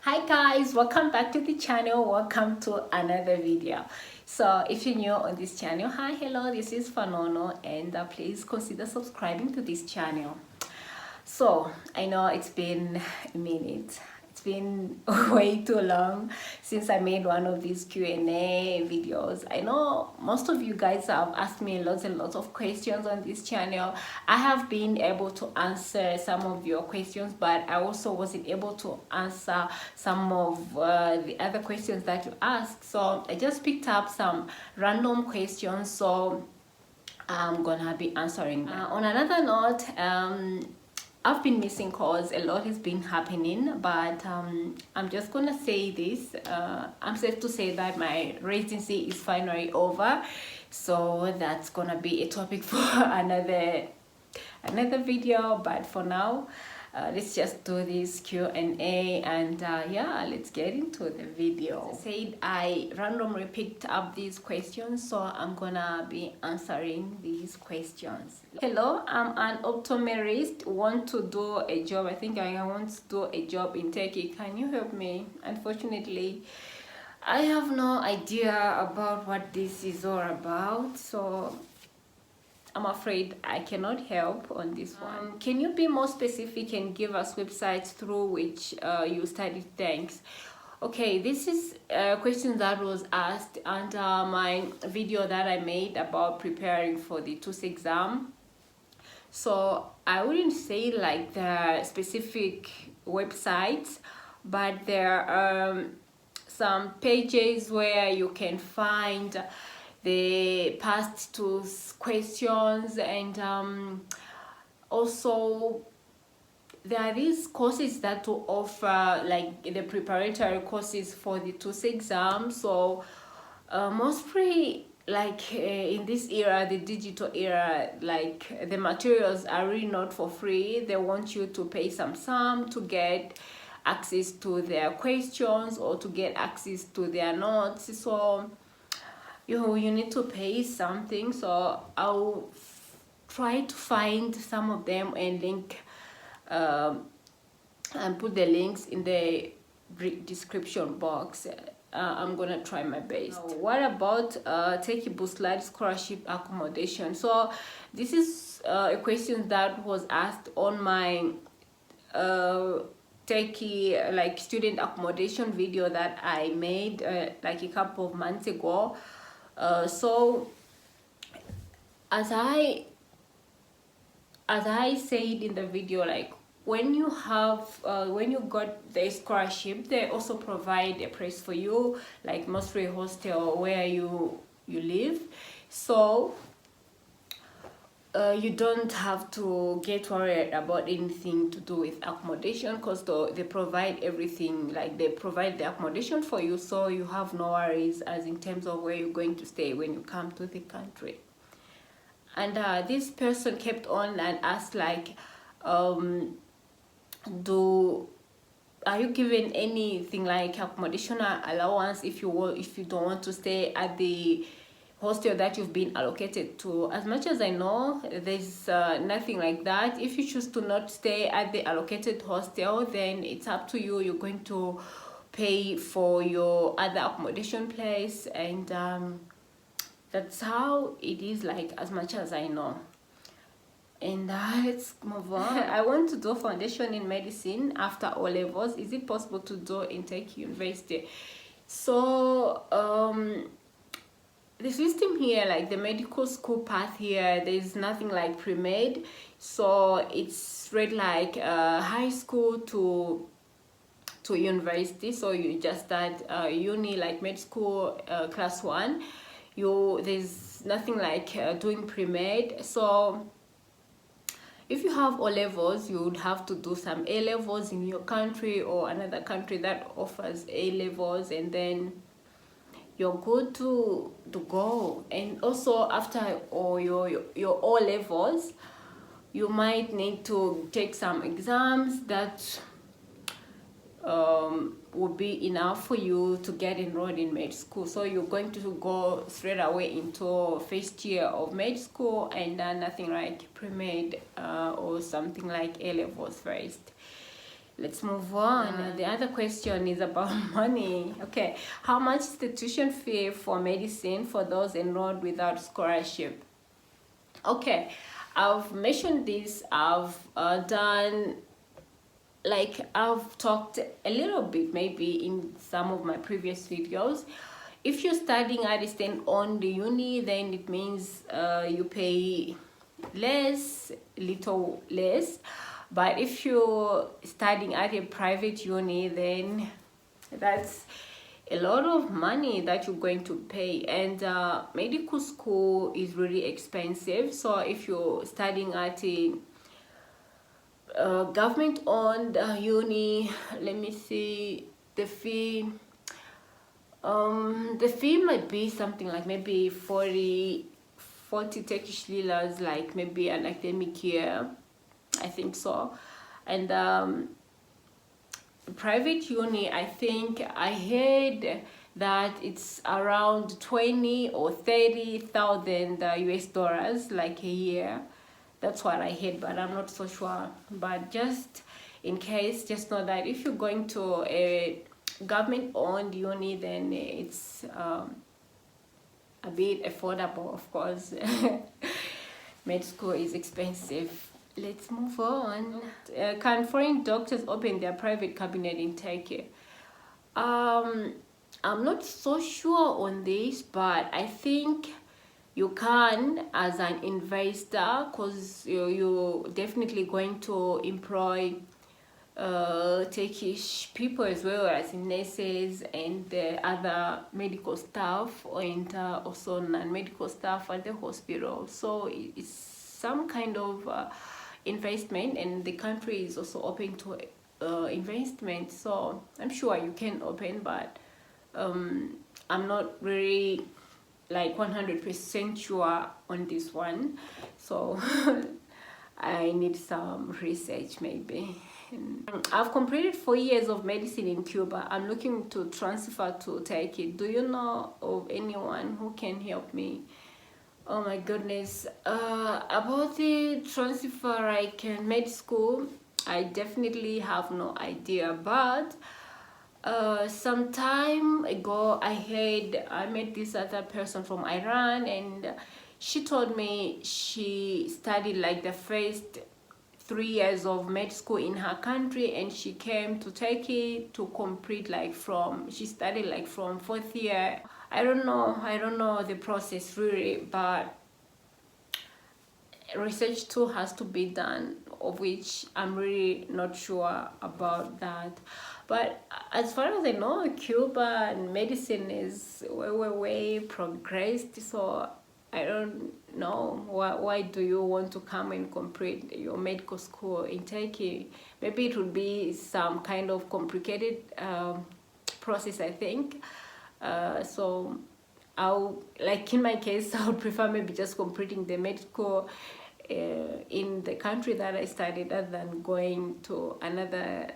Hi guys, welcome back to the channel. Welcome to another video. So if you're new on this channel, hi, hello, this is Fanono, and please consider subscribing to this channel. So I know it's been a minute. It's been way too long since I made one of these Q&A videos. I know most of you guys have asked me lots and lots of questions on this channel. I have been able to answer some of your questions, but I also wasn't able to answer some of the other questions that you asked. So I just picked up some random questions, so I'm gonna be answering them. On another note, I've been missing calls. A lot has been happening, but I'm just gonna say this. I'm safe to say that my residency is finally over, so that's gonna be a topic for another video. But for now, let's just do this Q&A, and yeah, let's get into the video. As I said, I randomly picked up these questions, so I'm gonna be answering these questions. Hello, I'm an optometrist, want to do a job. I think I want to do a job in Turkey. Can you help me? Unfortunately, I have no idea about what this is all about, so I'm afraid I cannot help on this one. Can you be more specific and give us websites through which you studied? Thanks. Okay, this is a question that was asked under my video that I made about preparing for the TOEFL exam. So I wouldn't say like the specific websites, but there are some pages where you can find the past two questions, and also there are these courses that will offer like the preparatory courses for the TOEFL exam. So mostly like in this era, the digital era, like the materials are really not for free. They want you to pay some sum to get access to their questions or to get access to their notes. So you need to pay something. So I'll try to find some of them and link and put the links in the description box. I'm gonna try my best. What about Turkey Boostlight Scholarship Accommodation? So this is a question that was asked on my Turkey like student accommodation video that I made like a couple of months ago. So as I said in the video, like when you got the scholarship, they also provide a place for you, like mostly a hostel where you live. So you don't have to get worried about anything to do with accommodation, because they provide everything. Like they provide the accommodation for you, so you have no worries as in terms of where you're going to stay when you come to the country. And this person kept on and asked like, are you given anything like accommodation allowance if you don't want to stay at the hostel that you've been allocated to? As much as I know, there's nothing like that. If you choose to not stay at the allocated hostel, then it's up to you. You're going to pay for your other accommodation place, and that's how it is, like as much as I know. And let's move on. I want to do foundation in medicine after O levels. Is it possible to do in Tech University? So the system here, like the medical school path here, there's nothing like pre-med. So it's read like high school to university. So you just start uni like med school class 1. There's nothing like doing pre-med. So if you have O levels, you would have to do some A levels in your country or another country that offers A levels, and then you're good to go. And also after all your O levels, you might need to take some exams that would be enough for you to get enrolled in med school. So you're going to go straight away into first year of med school, and nothing like pre-med or something like A levels first. let's move on. The other question is about money. Okay, how much is the tuition fee for medicine for those enrolled without scholarship? Okay, I've mentioned this. I've done, like, I've talked a little bit maybe in some of my previous videos. If you're studying at a state-owned uni, then it means you pay little less. But if you're studying at a private uni, then that's a lot of money that you're going to pay. And medical school is really expensive. So if you're studying at a government-owned uni, let me see, the fee might be something like maybe 40 Turkish liras, like maybe an academic year, I think so. And private uni, I think I heard that it's around 20 or 30,000 US dollars, like a year. That's what I heard, but I'm not so sure. But just in case, just know that if you're going to a government-owned uni, then it's a bit affordable, of course. Med school is expensive. Let's move on. Can foreign doctors open their private cabinet in Turkey? I'm not so sure on this, but I think you can as an investor, because you're definitely going to employ Turkish people as well as nurses and other medical staff, and also non-medical staff at the hospital. So it's some kind of investment, and the country is also open to investment. So I'm sure you can open, but I'm not really like 100% sure on this one. So I need some research maybe. I've completed 4 years of medicine in Cuba. I'm looking to transfer to Turkey. Do you know of anyone who can help me? Oh my goodness. About the transfer, like med school, I definitely have no idea. But some time ago, I met this other person from Iran, and she told me she studied like the first 3 years of med school in her country, and she came to Turkey to complete she studied like from 4th year. I don't know the process really, but research too has to be done, of which I'm really not sure about that. But as far as I know, Cuba and medicine is way progressed. So I don't know why do you want to come and complete your medical school in Turkey? Maybe it would be some kind of complicated process, I think. So like in my case, I would prefer maybe just completing the medical in the country that I studied, rather than going to another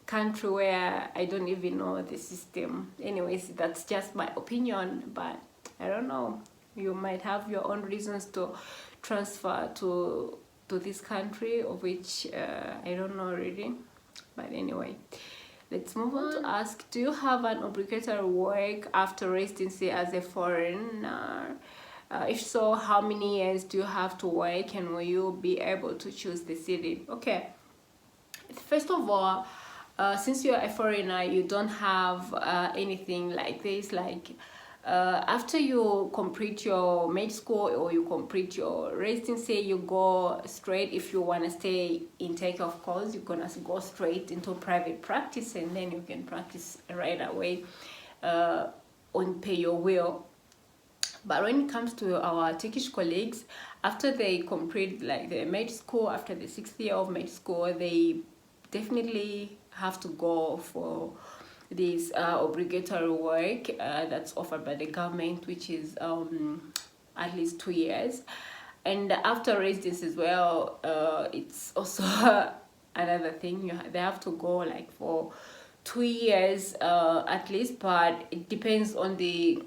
country where I don't even know the system. Anyways, that's just my opinion, but I don't know. You might have your own reasons to transfer to this country, of which I don't know really. But anyway, let's move on to ask, do you have an obligatory work after residency as a foreigner? If so, how many years do you have to work, and will you be able to choose the city? Okay, first of all, since you're a foreigner, you don't have anything like this. Like after you complete your med school or you complete your residency, you go straight, if you want to stay in Turkey, of course, you're gonna go straight into private practice, and then you can practice right away on pay your will. But when it comes to our Turkish colleagues, after they complete like the med school, after the 6th year of med school, they definitely have to go for this obligatory work that's offered by the government, which is at least 2 years. And after residency as well, it's also another thing. They have to go like for 2 years at least, but it depends on the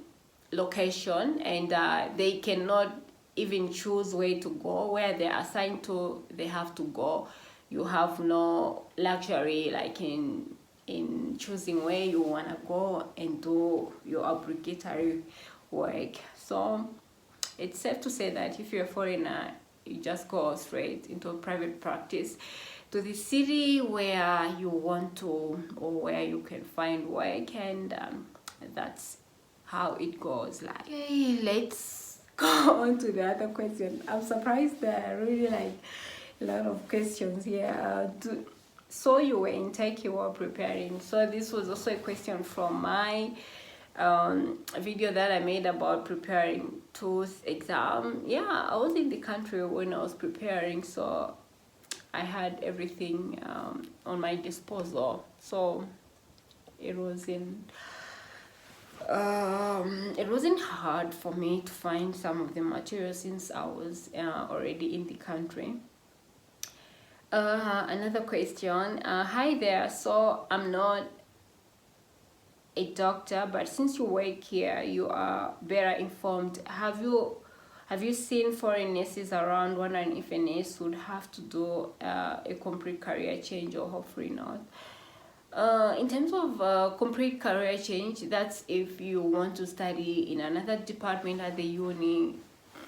location, and they cannot even choose where to go. Where they're assigned to, they have to go. you have no luxury like in choosing where you want to go and do your obligatory work. So it's safe to say that if you're a foreigner, you just go straight into private practice to the city where you want to or where you can find work, and that's how it goes. Like, okay, let's go on to the other question. I'm surprised there are really like a lot of questions here. So you were in Turkey while preparing. So this was also a question from my video that I made about preparing TOEFL exam. Yeah, I was in the country when I was preparing, so I had everything on my disposal. So it wasn't hard for me to find some of the material since I was already in the country. Another question. Hi there. So I'm not a doctor, but since you work here, you are better informed. Have you seen foreign nurses around? Wondering if a nurse would have to do a complete career change, or hopefully not. In terms of complete career change, that's if you want to study in another department at the uni,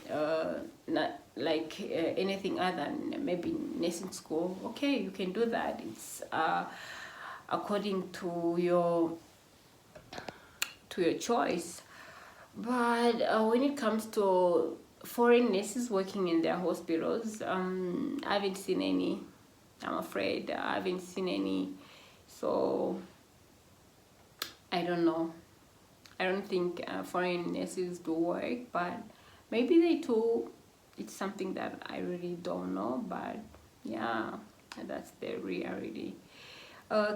not like anything other than maybe nursing school. Okay, you can do that. It's according to your choice. But when it comes to foreign nurses working in their hospitals, I haven't seen any. I'm afraid I haven't seen any. So I don't know. I don't think foreign nurses do work, but maybe they do. It's something that I really don't know, but yeah, that's the reality.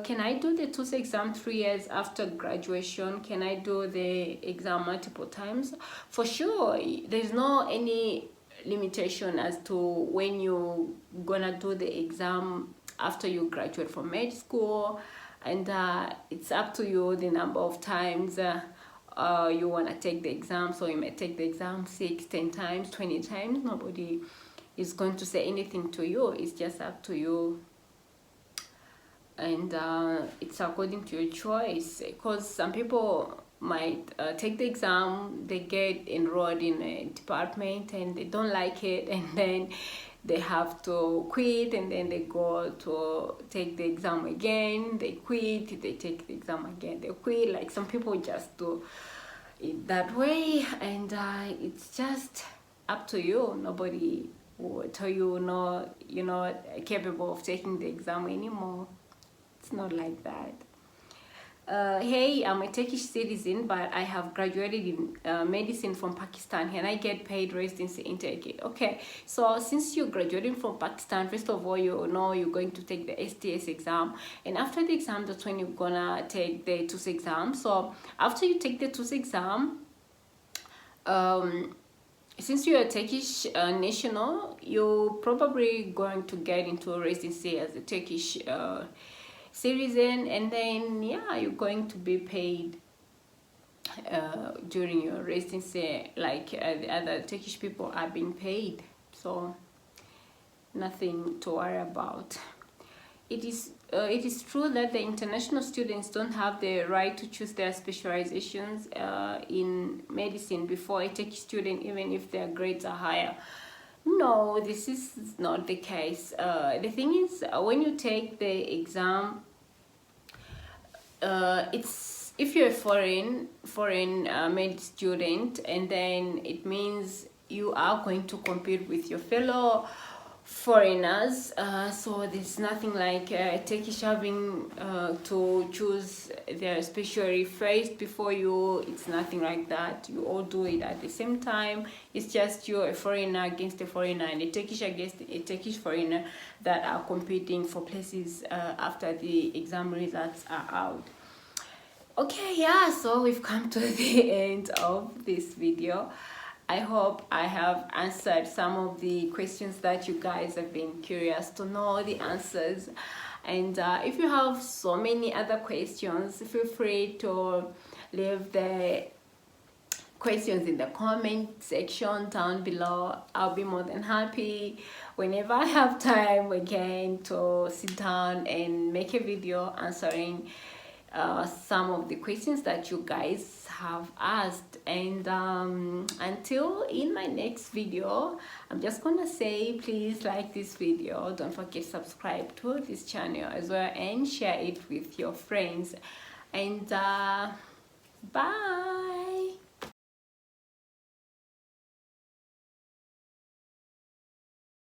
Can I do the TOEFL exam 3 years after graduation? Can I do the exam multiple times? For sure, there's no any limitation as to when you're gonna do the exam after you graduate from med school, and it's up to you the number of times you want to take the exam. So you may take the exam 6, 10 times, 20 times. Nobody is going to say anything to you. It's just up to you, and it's according to your choice, because some people might take the exam, they get enrolled in a department and they don't like it, and then they have to quit, and then they go to take the exam again, they quit, they take the exam again, they quit. Like, some people just do it that way, and it's just up to you. Nobody will tell you no, you're not capable of taking the exam anymore. It's not like that. Hey, I'm a Turkish citizen, but I have graduated in medicine from Pakistan. Can I get paid residency in Turkey? Okay, so since you're graduating from Pakistan, first of all, you know you're going to take the STS exam, and after the exam, that's when you're gonna take the TOEFL exam. So after you take the TOEFL exam, since you're a Turkish national, you're probably going to get into residency as a Turkish citizen, and then yeah, you're going to be paid during your residency like the other Turkish people are being paid. So nothing to worry about. It is true that the international students don't have the right to choose their specializations in medicine before a Turkish student, even if their grades are higher. No, this is not the case. The thing is, when you take the exam, it's if you're a foreign med student, and then it means you are going to compete with your fellow foreigners. So there's nothing like Turkish having to choose their specialty first before you. It's nothing like that. You all do it at the same time. It's just you're a foreigner against a foreigner, and a Turkish against a Turkish foreigner that are competing for places after the exam results are out. Okay, yeah, so we've come to the end of this video. I hope I have answered some of the questions that you guys have been curious to know the answers. And if you have so many other questions, feel free to leave the questions in the comment section down below. I'll be more than happy whenever I have time again to sit down and make a video answering some of the questions that you guys have asked. And until in my next video, I'm just gonna say, please like this video, don't forget to subscribe to this channel as well, and share it with your friends. And bye.